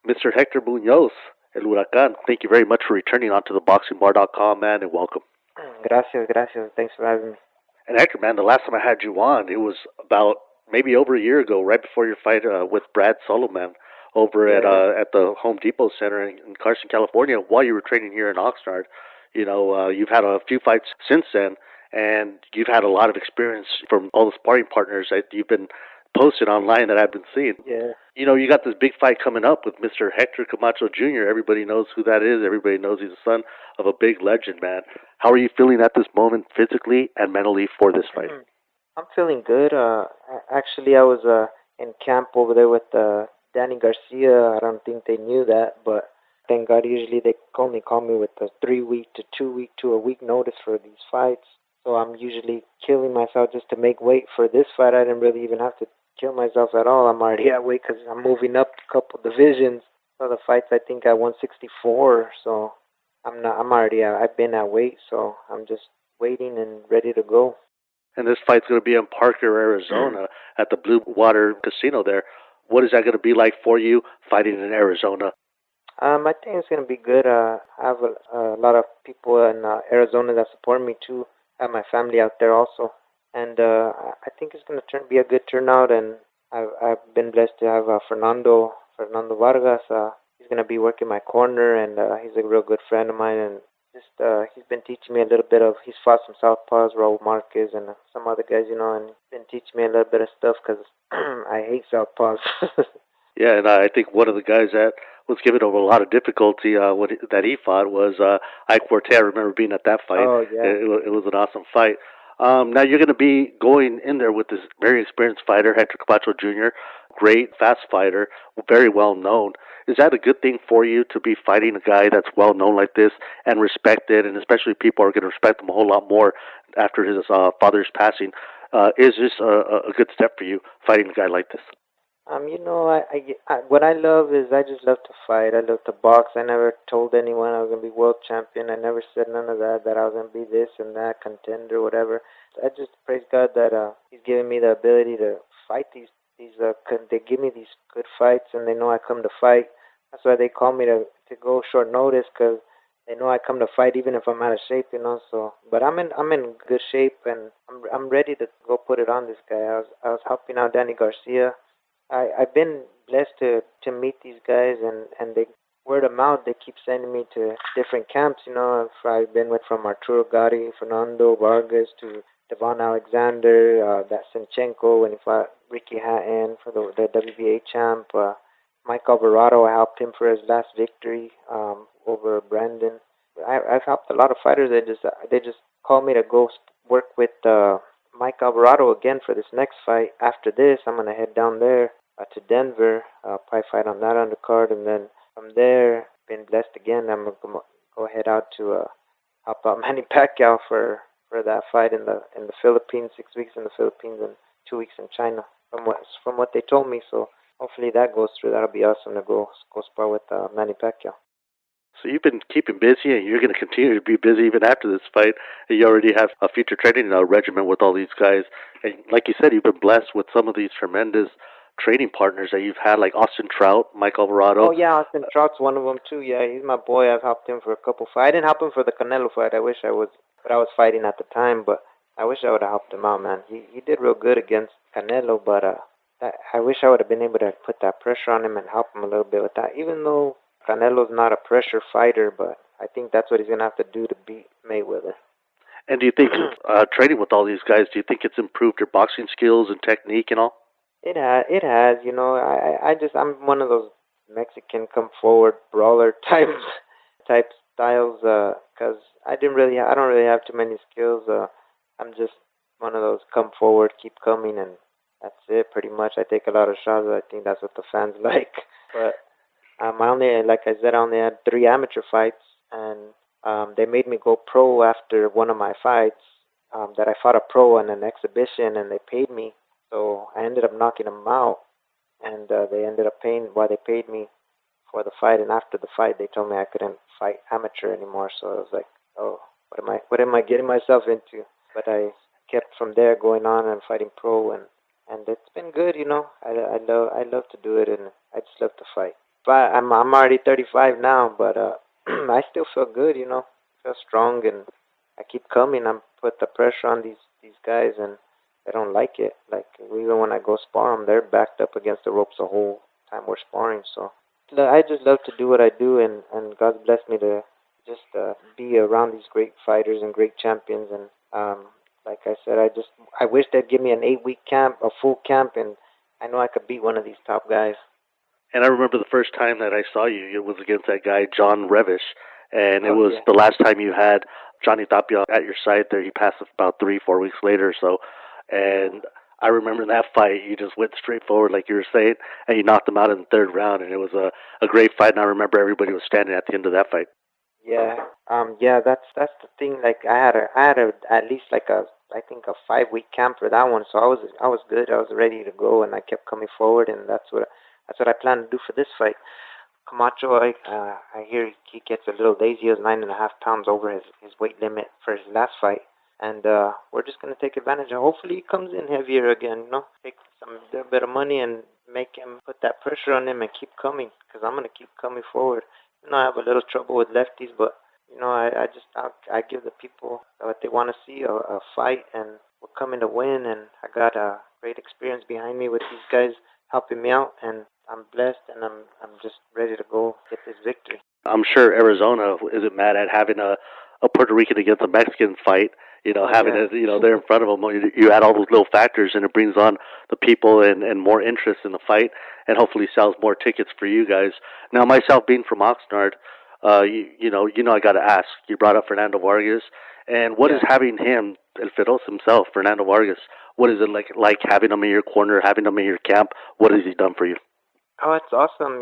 Mr. Hector Munoz, El Huracan. Thank you very much for returning onto the BoxingBar.com, man, and welcome. Gracias, gracias. Thanks for having me. And Hector, man, the last time I had you on, it was about maybe over a year ago, right before your fight with Brad Soloman over Yeah. at the Home Depot Center in Carson, California, while you were training here in Oxnard. You've had a few fights since then, and you've had a lot of experience from all the sparring partners that you've been posted online that I've been seeing. Yeah. You got this big fight coming up with Mr. Hector Camacho Jr. Everybody knows who that is. Everybody knows he's the son of a big legend, man. How are you feeling at this moment, physically and mentally, for this fight? I'm feeling good. Actually, I was in camp over there with Danny Garcia. I don't think they knew that, but thank God, usually they only call me with a 3 week to 2 week to a week notice for these fights. So I'm usually killing myself just to make weight for this fight. I didn't really even have to kill myself at all. I'm already at weight because I'm moving up a couple divisions. So the fights, I think, at 164. So I'm not. I'm already. I've been at weight, so I'm just waiting and ready to go. And this fight's going to be in Parker, Arizona, at the Blue Water Casino there. What is that going to be like for you fighting in Arizona? I think it's gonna be good. I have a lot of people in Arizona that support me too. I have my family out there also, and I think it's gonna be a good turnout. And I've been blessed to have Fernando Vargas. He's gonna be working my corner, and he's a real good friend of mine. And just he's been teaching me a little bit of. He's fought some southpaws, Raul Marquez, and some other guys, and he's been teaching me a little bit of stuff because I hate southpaws. Yeah, and I think one of the guys that was giving him a lot of difficulty that he fought was Ike Forte. I remember being at that fight. Oh yeah. It was an awesome fight. Now you're going to be going in there with this very experienced fighter, Hector Camacho Jr., great, fast fighter, very well known. Is that a good thing for you to be fighting a guy that's well known like this and respected, and especially people are going to respect him a whole lot more after his father's passing? Is this a good step for you, fighting a guy like this? What I love is I just love to fight. I love to box. I never told anyone I was gonna be world champion. I never said none of that. That I was gonna be this and that contender, whatever. I just praise God that He's giving me the ability to fight they give me these good fights, and they know I come to fight. That's why they call me to go short notice because they know I come to fight even if I'm out of shape. So, but I'm in good shape, and I'm ready to go put it on this guy. I was helping out Danny Garcia. I've been blessed to meet these guys, and they word of mouth they keep sending me to different camps. I've been with from Arturo Gatti, Fernando Vargas to Devon Alexander, that Sinchenko when he fought Ricky Hatton for the WBA champ. Mike Alvarado, I helped him for his last victory over Brandon. I've helped a lot of fighters. They just call me to go work with Mike Alvarado again for this next fight. After this, I'm gonna head down there to Denver, probably fight on that undercard, and then from there, been blessed again. I'm gonna go head out to help out Manny Pacquiao for that fight in the Philippines, 6 weeks in the Philippines and 2 weeks in China. From what they told me, so hopefully that goes through. That'll be awesome to go spar with Manny Pacquiao. So you've been keeping busy, and you're going to continue to be busy even after this fight. You already have a future training regimen with all these guys, and like you said, you've been blessed with some of these tremendous training partners that you've had, like Austin Trout, Mike Oh Alvarado. yeah, Austin Trout's one of them too. Yeah, he's my boy. I've helped him for a couple fights. I didn't help him for the Canelo fight. I wish I was, but I was fighting at the time. But I wish I would have helped him out, man. He did real good against Canelo, but I wish I would have been able to put that pressure on him and help him a little bit with that. Even though Canelo's not a pressure fighter, but I think that's what he's gonna have to do to beat Mayweather. And do you think training with all these guys? Do you think it's improved your boxing skills and technique and all? It has. I'm one of those Mexican come forward brawler type styles. Cause I don't really have too many skills. I'm just one of those come forward, keep coming, and that's it. Pretty much, I take a lot of shots. I think that's what the fans like. But like I said, I only had 3 amateur fights, and they made me go pro after one of my fights. That I fought a pro in an exhibition, and they paid me. So I ended up knocking them out, and they ended up paying. Well, they paid me for the fight, and after the fight, they told me I couldn't fight amateur anymore. So I was like, oh, what am I getting myself into? But I kept from there going on and fighting pro, and it's been good. I love to do it, and I just love to fight. but I'm already 35 now, but I still feel good, feel strong, and I keep coming. I'm put the pressure on these guys, and they don't like it. Like even when I go spar them, they're backed up against the ropes the whole time we're sparring. So I just love to do what I do, and God's blessed me to just be around these great fighters and great champions. And like I said, I wish they'd give me an 8-week camp, a full camp, and I know I could beat one of these top guys. And I remember the first time that I saw you, it was against that guy, John Revish. And it Oh was yeah, the last time you had Johnny Tapia at your side there. He passed about 3-4 weeks later or so. And I remember in that fight, you just went straight forward, like you were saying, and you knocked him out in the third round. And it was a great fight. And I remember everybody was standing at the end of that fight. yeah, yeah. That's the thing. Like I had a at least like a I think a 5-week camp for that one. So I was good. I was ready to go, and I kept coming forward, and that's what I plan to do for this fight. Camacho, I hear he gets a little lazy. He was 9.5 pounds over his weight limit for his last fight, and we're just gonna take advantage. And hopefully, he comes in heavier again. Take some little bit of money and make him put that pressure on him and keep coming. Because I'm gonna keep coming forward. I have a little trouble with lefties, but I give the people what they want to see, a fight, and we're coming to win. And I got a great experience behind me with these guys helping me out, and I'm blessed, and I'm just ready to go get this victory. I'm sure Arizona isn't mad at having a Puerto Rican against a Mexican fight. Oh Having yeah, it, there in front of them. You add all those little factors, and it brings on the people and more interest in the fight, and hopefully sells more tickets for you guys. Now, myself being from Oxnard, I got to ask. You brought up Fernando Vargas, and what is yeah. having him, El Feroz himself, Fernando Vargas? What is it like having him in your corner, having him in your camp? What has he done for you? Oh, it's awesome.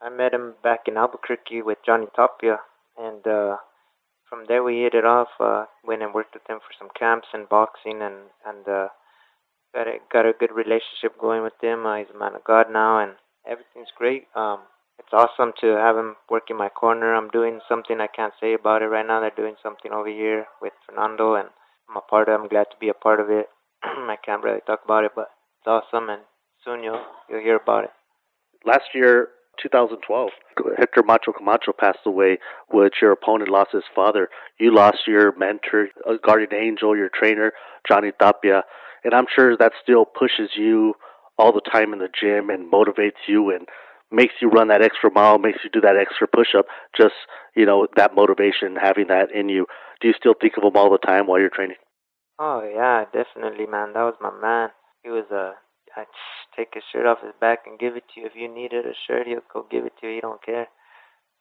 I met him back in Albuquerque with Johnny Tapia, and from there we hit it off. Went and worked with him for some camps and boxing, and got a good relationship going with him. He's a man of God now, and everything's great. It's awesome to have him work in my corner. I'm doing something I can't say about it right now. They're doing something over here with Fernando, and I'm glad to be a part of it. I can't really talk about it, but it's awesome, and soon you'll hear about it. Last year, 2012, Hector Macho Camacho passed away, which your opponent lost his father. You lost your mentor, a guardian angel, your trainer, Johnny Tapia. And I'm sure that still pushes you all the time in the gym and motivates you and makes you run that extra mile, makes you do that extra push up. Just, that motivation, having that in you. Do you still think of him all the time while you're training? Oh yeah, definitely, man. That was my man. He was I'd take his shirt off his back and give it to you. If you needed a shirt, he'll go give it to you. He don't care.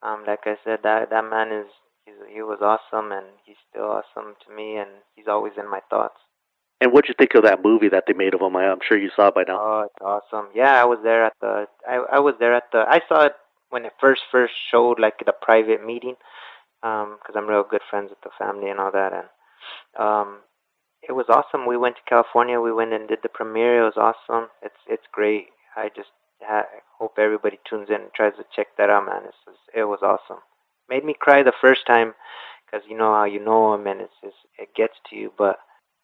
Like I said, that man he was awesome, and he's still awesome to me, and he's always in my thoughts. And what'd you think of that movie that they made of him? I'm sure you saw it by now. Oh, it's awesome. Yeah, I was there at the. I was there at the. I saw it when it first showed, like the private meeting. Because I'm real good friends with the family and all that, and um, it was awesome. We went to California. We went and did the premiere. It was awesome. It's great. I just hope everybody tunes in and tries to check that out, man. It was awesome. Made me cry the first time because you know how you know him, and it gets to you. But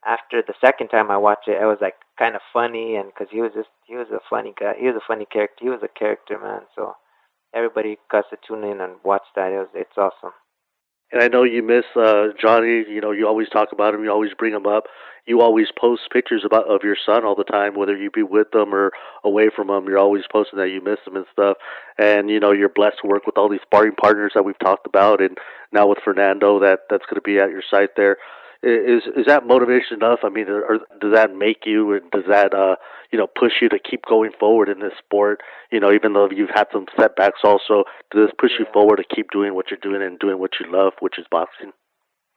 after the second time I watched it, it was like kind of funny, and because he was a funny guy. He was a funny character. He was a character, man. So everybody got to tune in and watch that. It's awesome. And I know you miss Johnny. You always talk about him. You always bring him up. You always post pictures of your son all the time, whether you be with them or away from him. You're always posting that you miss him and stuff. And you're blessed to work with all these sparring partners that we've talked about, and now with Fernando, that's going to be at your site there. Is that motivation enough? I mean, or does that make you, and does that push you to keep going forward in this sport? Even though you've had some setbacks, also does this push you Yeah. forward to keep doing what you're doing and doing what you love, which is boxing?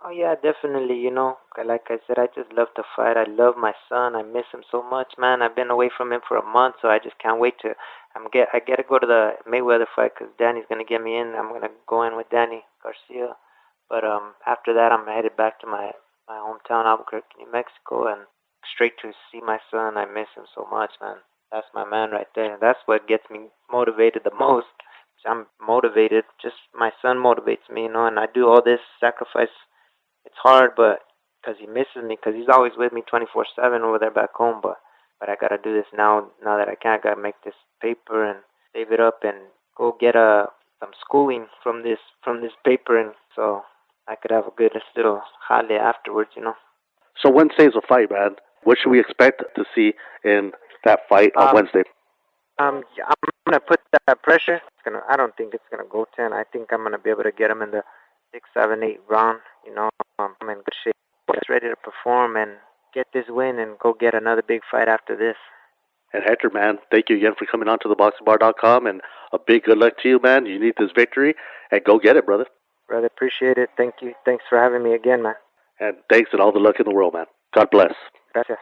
Oh yeah, definitely. Like I said, I just love to fight. I love my son. I miss him so much, man. I've been away from him for a month, so I just can't wait to. I gotta go to the Mayweather fight because Danny's gonna get me in. I'm gonna go in with Danny Garcia, but after that, I'm headed back to my hometown, Albuquerque, New Mexico, and straight to see my son. I miss him so much, man. That's my man right there. That's what gets me motivated the most. I'm motivated. Just my son motivates me, and I do all this sacrifice. It's hard, but because he misses me, because he's always with me 24/7 over there back home. But I gotta do this now. Now that I can't, I gotta make this paper and save it up and go get some schooling from this paper, and so I could have a good little jale afterwards, you know. So Wednesday's a fight, man. What should we expect to see in that fight on Um, Wednesday? yeah, I'm gonna put that pressure. I don't think it's gonna go 10. I think I'm gonna be able to get him in the 6, 7, 8 round. You know, I'm in good shape, just ready to perform and get this win and go get another big fight after this. And Hector, man, thank you again for coming on to theboxingbar.com, and a big good luck to you, man. You need this victory, and go get it, brother. Brother, appreciate it. Thank you. Thanks for having me again, man. And thanks and all the luck in the world, man. God bless. Gracias.